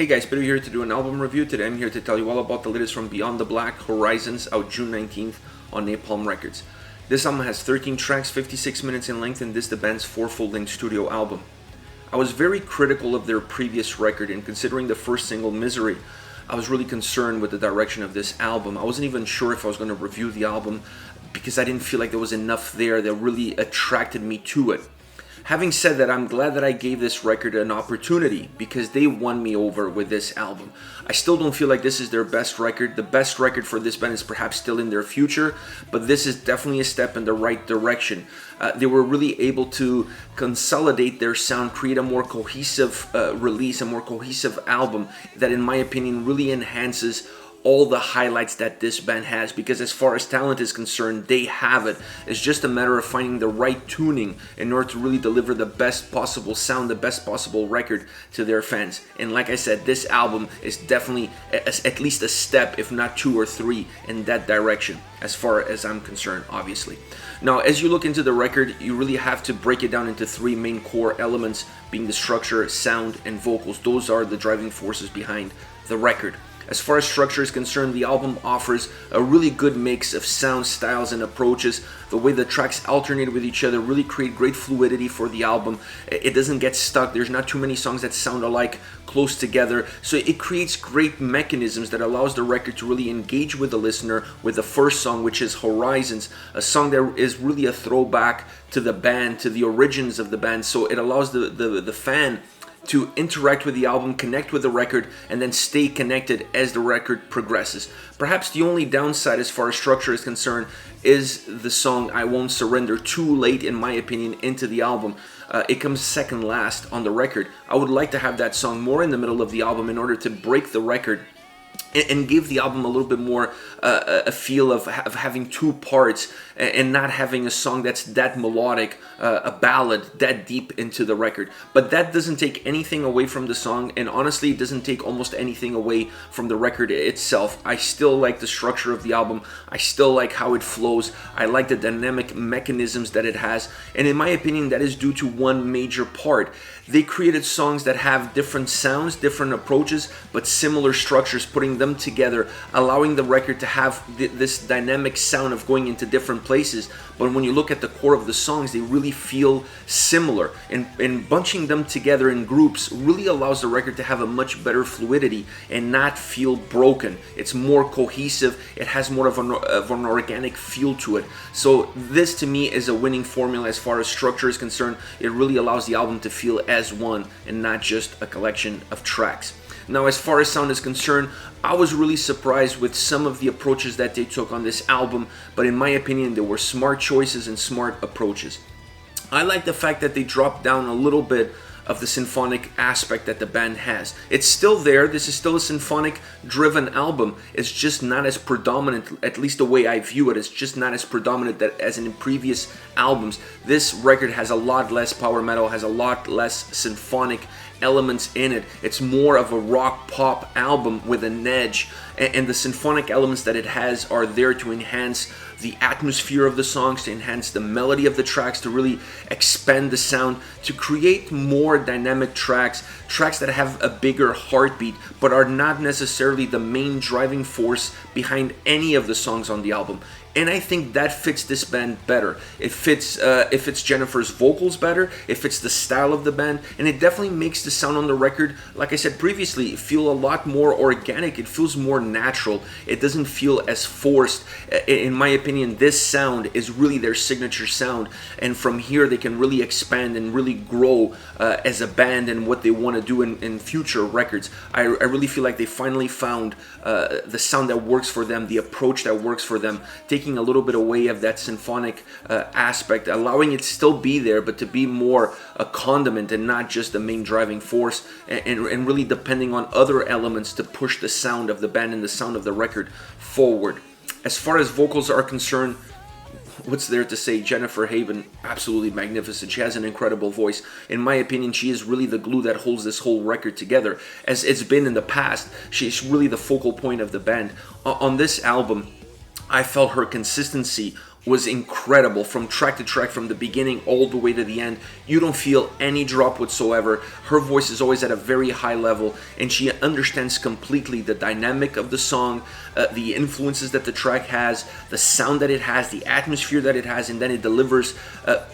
Hey guys, Peter here to do an album review. Today I'm here to tell you all about the latest from Beyond the Black, Hørizøns, out June 19th on Napalm Records. This album has 13 tracks, 56 minutes in length, and this is the band's 4 full-length studio album. I was very critical of their previous record, and considering the first single, Misery, I was really concerned with the direction of this album. I wasn't even sure if I was going to review the album because I didn't feel like there was enough there that really attracted me to it. Having said that, I'm glad that I gave this record an opportunity because they won me over with this album. I still don't feel like this is their best record. The best record for this band is perhaps still in their future, but this is definitely a step in the right direction. They were really able to consolidate their sound, create a more cohesive release, a more cohesive album that, in my opinion, really enhances all the highlights that this band has, because as far as talent is concerned, they have it. It's just a matter of finding the right tuning in order to really deliver the best possible sound, the best possible record to their fans. And like I said, this album is definitely at least a step, if not 2 or 3, in that direction, as far as I'm concerned, obviously. Now, as you look into the record, you really have to break it down into 3 main core elements, being the structure, sound, and vocals. Those are the driving forces behind the record. As far as structure is concerned, the album offers a really good mix of sound styles and approaches. The way the tracks alternate with each other really create great fluidity for the album. It doesn't get stuck. There's not too many songs that sound alike close together. So it creates great mechanisms that allows the record to really engage with the listener with the first song, which is Hørizøns, a song that is really a throwback to the band, to the origins of the band. So it allows the fan to interact with the album, connect with the record, and then stay connected as the record progresses. Perhaps the only downside as far as structure is concerned is the song I Won't Surrender, too late in my opinion into the album. It comes second last on the record. I would like to have that song more in the middle of the album in order to break the record and give the album a little bit more a feel of having 2 parts and not having a song that's that melodic, a ballad that deep into the record. But that doesn't take anything away from the song, and honestly it doesn't take almost anything away from the record itself. I still like the structure of the album. I still like how it flows. I like the dynamic mechanisms that it has, and in my opinion that is due to one major part. They created songs that have different sounds, different approaches, but similar structures, putting them together, allowing the record to have this dynamic sound of going into different places. But when you look at the core of the songs, they really feel similar, and bunching them together in groups really allows the record to have a much better fluidity and not feel broken. It's more cohesive. It has more of an organic feel to it. So this to me is a winning formula as far as structure is concerned. It really allows the album to feel as one and not just a collection of tracks. Now, as far as sound is concerned, I was really surprised with some of the approaches that they took on this album, but in my opinion, there were smart choices and smart approaches. I like the fact that they dropped down a little bit of the symphonic aspect that the band has. It's still there. This is still a symphonic driven album. It's just not as predominant, at least the way I view it, it's just not as predominant as in previous albums. This record has a lot less power metal, has a lot less symphonic elements in it. It's more of a rock pop album with an edge, and the symphonic elements that it has are there to enhance the atmosphere of the songs, to enhance the melody of the tracks, to really expand the sound, to create more dynamic tracks that have a bigger heartbeat but are not necessarily the main driving force behind any of the songs on the album. And I think that fits this band better. It fits Jennifer's vocals better, it fits the style of the band, and it definitely makes the sound on the record, like I said previously, feel a lot more organic. It feels more natural. It doesn't feel as forced. In my opinion, this sound is really their signature sound, and from here they can really expand and really grow as a band and what they want to do in future records. I really feel like they finally found the sound that works for them, the approach that works for them, taking a little bit away of that symphonic aspect, allowing it to still be there, but to be more a condiment and not just the main driving force, and really depending on other elements to push the sound of the band and the sound of the record forward. As far as vocals are concerned, what's there to say? Jennifer Haven, absolutely magnificent. She has an incredible voice. In my opinion, she is really the glue that holds this whole record together. As it's been in the past, she's really the focal point of the band. On this album, I felt her consistency was incredible from track to track, from the beginning all the way to the end. You don't feel any drop whatsoever. Her voice is always at a very high level, and she understands completely the dynamic of the song, the influences that the track has, the sound that it has, the atmosphere that it has, and then it delivers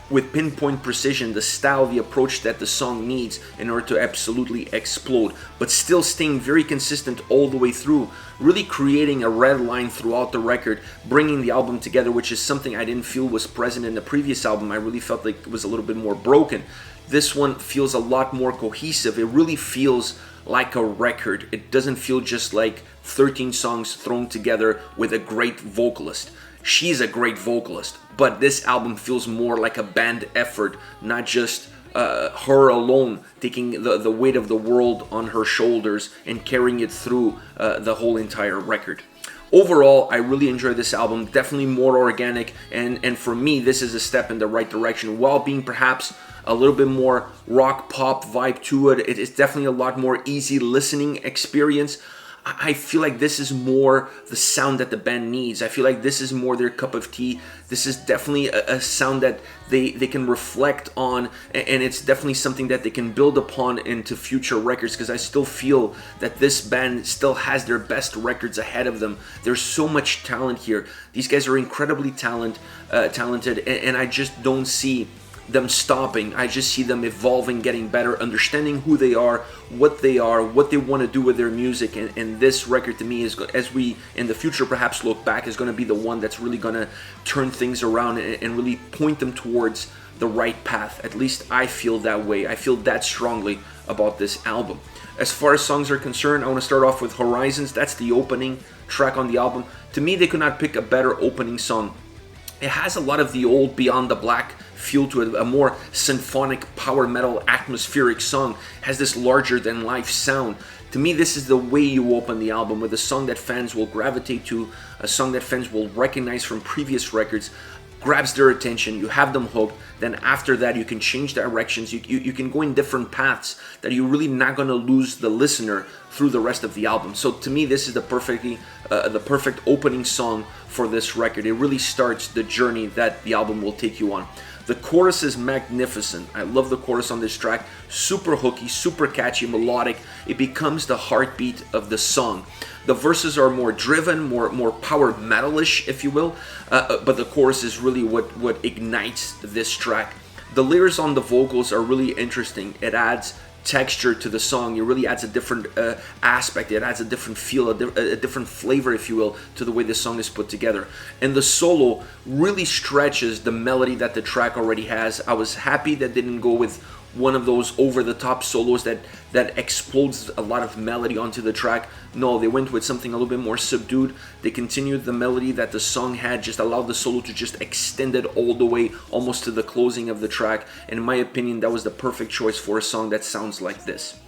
with pinpoint precision the style, the approach that the song needs in order to absolutely explode, but still staying very consistent all the way through, really creating a red line throughout the record, bringing the album together, which is something I didn't feel was present in the previous album. I really felt like it was a little bit more broken. This one feels a lot more cohesive. It really feels like a record. It doesn't feel just like 13 songs thrown together with a great vocalist. She's a great vocalist, but this album feels more like a band effort, not just her alone taking the weight of the world on her shoulders and carrying it through the whole entire record. Overall, I really enjoy this album, definitely more organic, and for me, this is a step in the right direction, while being perhaps a little bit more rock pop vibe to it. It is definitely a lot more easy listening experience. I feel like this is more the sound that the band needs. I feel like this is more their cup of tea. This is definitely a sound that they can reflect on, and it's definitely something that they can build upon into future records, because I still feel that this band still has their best records ahead of them. There's so much talent here. These guys are incredibly talented, and I just don't see them stopping. I just see them evolving, getting better, understanding who they are, what they want to do with their music, and this record to me is, as we in the future perhaps look back, is going to be the one that's really going to turn things around and really point them towards the right path. At least I feel that way. I feel that strongly about this album. As far as songs are concerned, I want to start off with Hørizøns. That's the opening track on the album. To me, they could not pick a better opening song. It has a lot of the old Beyond the Black feel to it, a more symphonic power metal atmospheric song. It has this larger than life sound. To me, this is the way you open the album, with a song that fans will gravitate to, a song that fans will recognize from previous records, grabs their attention, you have them hooked. Then after that, you can change directions, you can go in different paths that you're really not going to lose the listener through the rest of the album. So to me, this is the perfect opening song for this record. It really starts the journey that the album will take you on. The chorus is magnificent. I love the chorus on this track. Super hooky, super catchy, melodic. It becomes the heartbeat of the song. The verses are more driven, more power metalish, if you will, but the chorus is really what ignites this track. The lyrics on the vocals are really interesting. It adds texture to the song. It really adds a different aspect. It adds a different feel, a different flavor, if you will, to the way the song is put together. And the solo really stretches the melody that the track already has. I was happy that they didn't go with one of those over-the-top solos that explodes a lot of melody onto the track. No, they went with something a little bit more subdued. They continued the melody that the song had, just allowed the solo to just extend it all the way almost to the closing of the track. And in my opinion, that was the perfect choice for a song that sounds like this.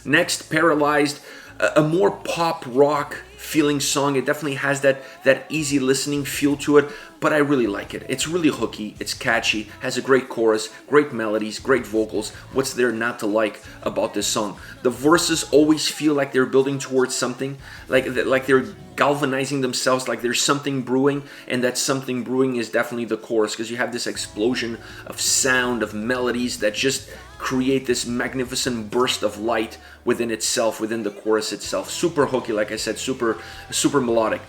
Next, Paralyzed, a more pop rock feeling song. It definitely has that easy listening feel to it, but I really like it. It's really hooky, it's catchy, has a great chorus, great melodies, great vocals. What's there not to like about this song? The verses always feel like they're building towards something, like they're galvanizing themselves, like there's something brewing, and that something brewing is definitely the chorus, because you have this explosion of sound, of melodies that just create this magnificent burst of light within itself, within the chorus itself. Super hooky, like I said, super melodic.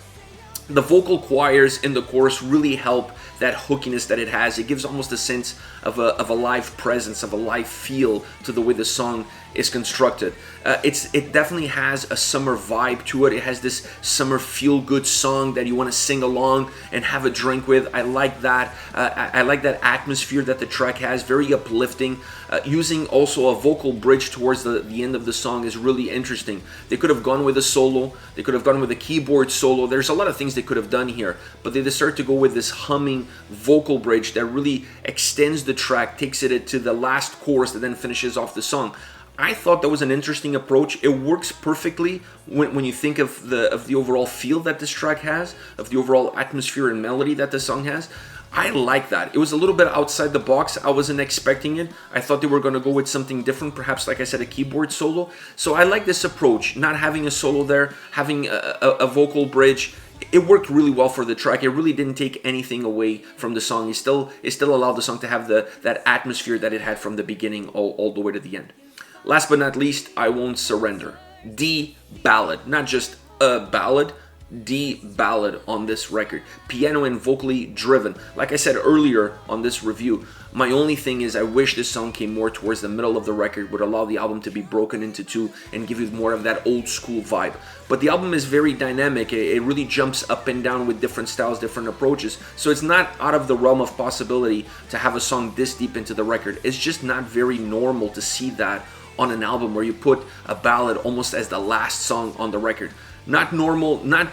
The vocal choirs in the chorus really help that hookiness that it has. It gives almost a sense of a live presence, of a live feel to the way the song is constructed. It definitely has a summer vibe to it. It has this summer feel-good song that you want to sing along and have a drink with. I like that. I like that atmosphere that the track has, very uplifting. Using also a vocal bridge towards the end of the song is really interesting. They could have gone with a solo. They could have gone with a keyboard solo. There's a lot of things they could have done here, but they decided to go with this humming vocal bridge that really extends the track, takes it to the last chorus that then finishes off the song. I thought that was an interesting approach. It works perfectly when you think of the overall feel that this track has, of the overall atmosphere and melody that the song has. I like that. It was a little bit outside the box. I wasn't expecting it. I thought they were going to go with something different, perhaps, like I said, a keyboard solo. So I like this approach, not having a solo there, having a vocal bridge. it worked really well for the track. It really didn't take anything away from the song. It still allowed the song to have that atmosphere that it had from the beginning all the way to the end. Last but not least, I Won't Surrender. The ballad, not just a ballad, the ballad on this record. Piano and vocally driven. Like I said earlier on this review, my only thing is I wish this song came more towards the middle of the record, would allow the album to be broken into two and give you more of that old school vibe. But the album is very dynamic. It really jumps up and down with different styles, different approaches. So it's not out of the realm of possibility to have a song this deep into the record. It's just not very normal to see that on an album where you put a ballad almost as the last song on the record. Not normal, not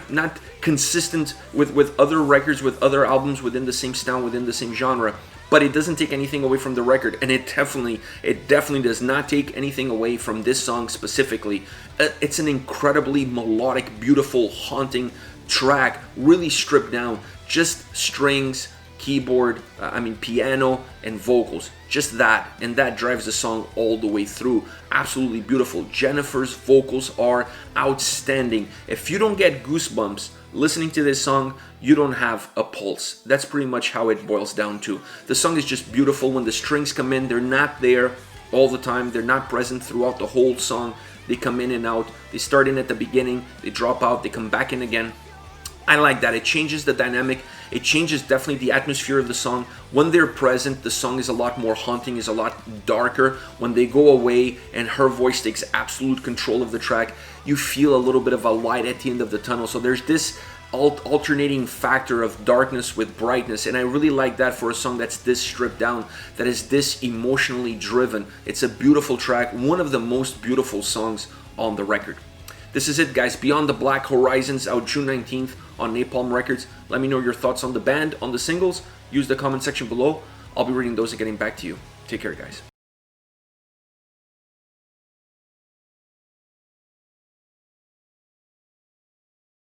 consistent with other records, with other albums within the same style, within the same genre. But it doesn't take anything away from the record, and it definitely does not take anything away from this song specifically. It's an incredibly melodic, beautiful, haunting track, really stripped down, just strings, keyboard, piano and vocals, just that, and that drives the song all the way through. Absolutely beautiful. Jennifer's vocals are outstanding. If you don't get goosebumps listening to this song, you don't have a pulse. That's pretty much how it boils down to. The song is just beautiful. When the strings come in, they're not there all the time. They're not present throughout the whole song. They come in and out. They start in at the beginning, they drop out, they come back in again. I like that. It changes the dynamic. It changes definitely the atmosphere of the song. When they're present, the song is a lot more haunting, is a lot darker. When they go away and her voice takes absolute control of the track, you feel a little bit of a light at the end of the tunnel. So there's this alternating factor of darkness with brightness, and I really like that for a song that's this stripped down, that is this emotionally driven. It's a beautiful track, one of the most beautiful songs on the record. This is it, guys. Beyond the Black, Hørizøns, out June 19th on Napalm Records. Let me know your thoughts on the band, on the singles. Use the comment section below. I'll be reading those and getting back to you. Take care, guys.